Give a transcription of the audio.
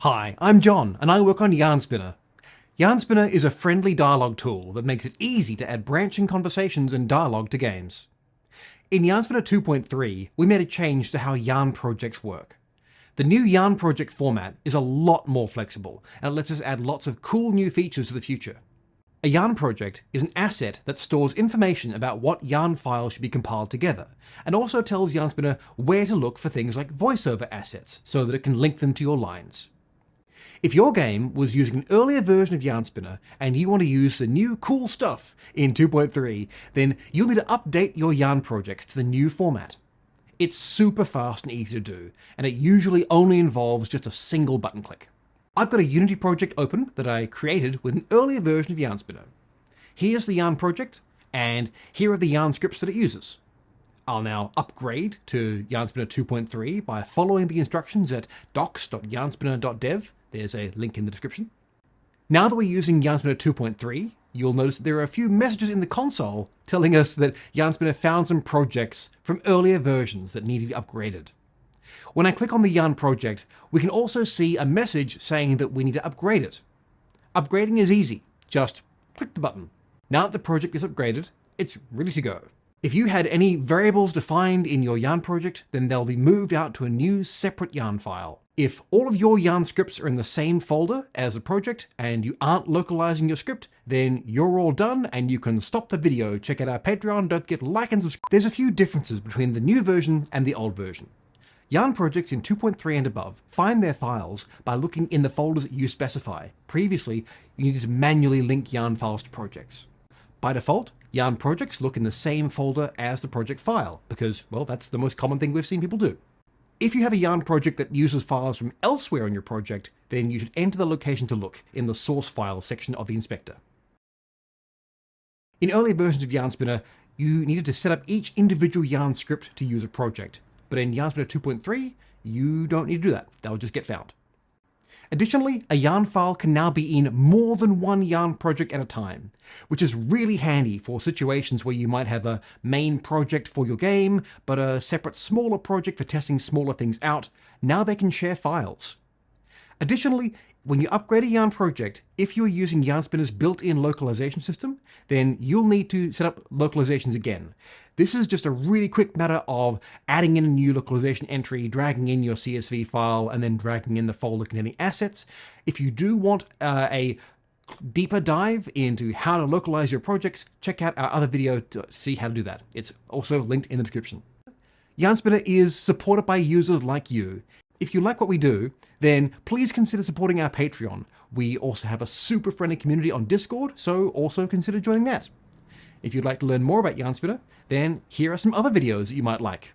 Hi, I'm John, and I work on Yarnspinner. Yarnspinner is a friendly dialogue tool that makes it easy to add branching conversations and dialogue to games. In Yarnspinner 2.3, we made a change to how Yarn projects work. The new Yarn project format is a lot more flexible, and it lets us add lots of cool new features to the future. A Yarn project is an asset that stores information about what Yarn files should be compiled together, and also tells Yarnspinner where to look for things like voiceover assets so that it can link them to your lines. If your game was using an earlier version of Yarnspinner and you want to use the new cool stuff in 2.3, then you'll need to update your Yarn project to the new format. It's super fast and easy to do, and it usually only involves just a single button click. I've got a Unity project open that I created with an earlier version of Yarnspinner. Here's the Yarn project, and here are the Yarn scripts that it uses. I'll now upgrade to Yarnspinner 2.3 by following the instructions at docs.yarnspinner.dev. There's a link in the description. Now that we're using Yarnspinner 2.3, you'll notice that there are a few messages in the console telling us that Yarnspinner found some projects from earlier versions that need to be upgraded. When I click on the Yarn project, we can also see a message saying that we need to upgrade it. Upgrading is easy. Just click the button. Now that the project is upgraded, it's ready to go. If you had any variables defined in your Yarn project, then they'll be moved out to a new separate Yarn file. If all of your Yarn scripts are in the same folder as the project and you aren't localizing your script, then you're all done and you can stop the video, check out our Patreon, don't forget to like and subscribe. There's a few differences between the new version and the old version. Yarn projects in 2.3 and above find their files by looking in the folders that you specify. Previously, you needed to manually link Yarn files to projects. By default, Yarn projects look in the same folder as the project file, because, well, that's the most common thing we've seen people do. If you have a Yarn project that uses files from elsewhere in your project, then you should enter the location to look in the source file section of the inspector. In earlier versions of Yarnspinner, you needed to set up each individual Yarn script to use a project, but in Yarnspinner 2.3, you don't need to do that. They'll just get found. Additionally, a Yarn file can now be in more than one Yarn project at a time, which is really handy for situations where you might have a main project for your game, but a separate smaller project for testing smaller things out. Now they can share files. Additionally, when you upgrade a Yarn project, if you're using Yarnspinner's built-in localization system, then you'll need to set up localizations again. This is just a really quick matter of adding in a new localization entry, dragging in your CSV file, and then dragging in the folder containing assets. If you do want a deeper dive into how to localize your projects, check out our other video to see how to do that. It's also linked in the description. Yarnspinner is supported by users like you. If you like what we do, then please consider supporting our Patreon. We also have a super friendly community on Discord, so also consider joining that. If you'd like to learn more about Yarnspinner, then here are some other videos that you might like.